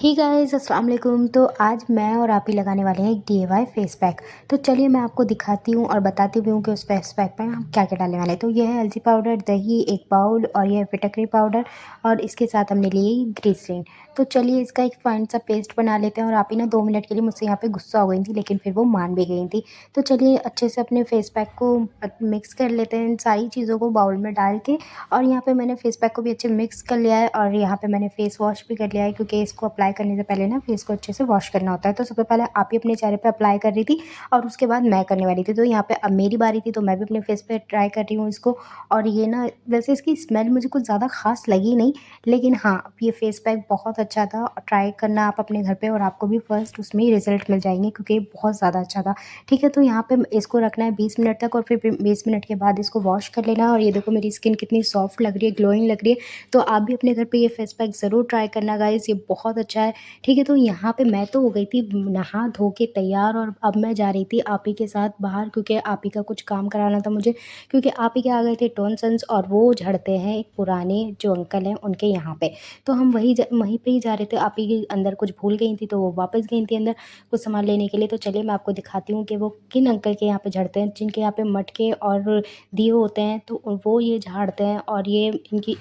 Hey guys अस्सलाम वालेकुम। तो आज मैं और आप ही लगाने वाले हैं एक डीआईवाई फेस पैक। तो चलिए मैं आपको दिखाती हूँ और बताती भी हूँ कि उस फेस पैक में हम क्या क्या डालने वाले हैं। तो ये है हल्दी पाउडर, दही, एक बाउल और ये फिटकरी पाउडर और इसके साथ हमने लिए ग्लिसरीन। तो चलिए इसका एक फाइन सा पेस्ट बना लेते हैं। और आप ही ना 2 मिनट के लिए मुझसे यहाँ पे गुस्सा हो गई थी, लेकिन फिर वो मान भी गई थी। तो चलिए अच्छे से अपने फेस पैक को मिक्स कर लेते हैं इन सारी चीज़ों को बाउल में डाल के। और यहाँ पे मैंने फेस पैक को भी अच्छे मिक्स कर लिया है और यहाँ पे मैंने फेस वॉश भी कर लिया है, क्योंकि इसको अप्लाई करने से पहले ना फेस को अच्छे से वॉश करना होता है। तो सबसे पहले आप ही अपने चेहरे पे अप्लाई कर रही थी और उसके बाद मैं करने वाली थी। तो यहाँ पे अब मेरी बारी थी, तो मैं भी अपने फेस पे ट्राई कर रही हूँ इसको। और ये ना वैसे इसकी स्मेल मुझे कुछ ज़्यादा ख़ास लगी नहीं, लेकिन हाँ ये फेस पैक बहुत अच्छा था। ट्राई करना आप अपने घर पे और आपको भी फर्स्ट उसमें ही रिज़ल्ट मिल जाएंगे, क्योंकि ये बहुत ज़्यादा अच्छा था। ठीक है, तो यहाँ पे इसको रखना है 20 मिनट तक और फिर 20 मिनट के बाद इसको वॉश कर लेना। और ये देखो मेरी स्किन कितनी सॉफ्ट लग रही है, ग्लोइंग लग रही है। तो आप भी अपने घर पे ये फेस पैक ज़रूर ट्राई करना गाइज़, ये बहुत अच्छा है। ठीक है, तो यहाँ पे मैं तो हो गई थी नहा धो के तैयार और अब मैं जा रही थी आप ही के साथ बाहर, क्योंकि आप ही का कुछ काम कराना था मुझे। क्योंकि आप ही के आ गए थे टॉन्सिल्स और वो झड़ते हैं एक पुराने जो अंकल हैं उनके यहाँ पे। तो हम वहीं पे ही जा रहे थे। आप ही के अंदर कुछ भूल गई थी, तो वो वापस गई थी अंदर कुछ सामान लेने के लिए। तो चलिए मैं आपको दिखाती हूँ कि वो किन अंकल के यहाँ पे झड़ते हैं, जिनके यहाँ पे मटके और दिए होते हैं। तो वो ये झाड़ते हैं और ये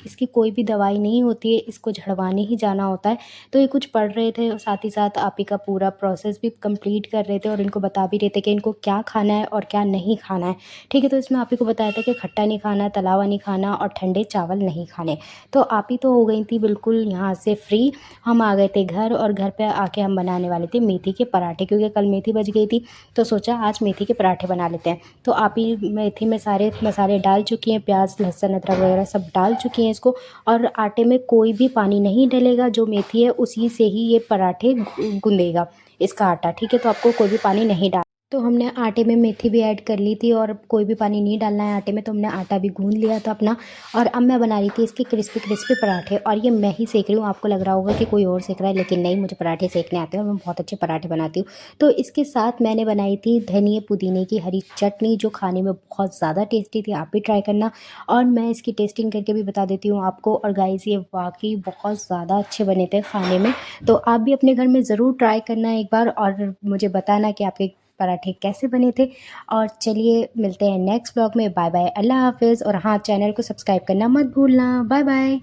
इसकी कोई भी दवाई नहीं होती है, इसको झड़वाने ही जाना होता है। तो ये कुछ पढ़ रहे थे और साथ ही साथ आप ही का पूरा प्रोसेस भी कंप्लीट कर रहे थे और इनको बता भी रहे थे कि इनको क्या खाना है और क्या नहीं खाना है। ठीक है, तो इसमें आप ही को बताया था कि खट्टा नहीं खाना, तला हुआ नहीं खाना और ठंडे चावल नहीं खाने। तो आप ही तो हो गई थी बिल्कुल यहाँ से फ्री। हम आ गए थे घर और घर पे आके हम बनाने वाले थे मेथी के पराठे, क्योंकि कल मेथी बच गई थी। तो सोचा आज मेथी के पराठे बना लेते हैं। तो आप ही मेथी में सारे मसाले डाल चुकी हैं, प्याज लहसुन अदरक वगैरह सब डाल चुकी हैं इसको। और आटे में कोई भी पानी नहीं डलेगा, जो मेथी है उसी से ही ये पराठे गूंदेगा इसका आटा। ठीक है, तो आपको कोई भी पानी नहीं डाल। तो हमने आटे में मेथी भी ऐड कर ली थी और कोई भी पानी नहीं डालना है आटे में। तो हमने आटा भी गूंद लिया था अपना। और अब मैं बना रही थी इसके क्रिस्पी क्रिस्पी पराठे, और ये मैं ही सेक रही हूँ। आपको लग रहा होगा कि कोई और सेक रहा है, लेकिन नहीं, मुझे पराठे सेकने आते हैं और मैं बहुत अच्छे पराठे बनाती हूँ। तो इसके साथ मैंने बनाई थी धनिए पुदीने की हरी चटनी, जो खाने में बहुत ज़्यादा टेस्टी थी। आप भी ट्राई करना और मैं इसकी टेस्टिंग करके भी बता देती हूँ आपको। और गाइस ये वाकई बहुत ज़्यादा अच्छे बने थे खाने में। तो आप भी अपने घर में ज़रूर ट्राई करना एक बार और मुझे बताना कि आपके पराठे कैसे बने थे। और चलिए मिलते हैं नेक्स्ट ब्लॉग में। बाय बाय, अल्लाह हाफ़िज़। और हाँ, चैनल को सब्सक्राइब करना मत भूलना। Bye bye.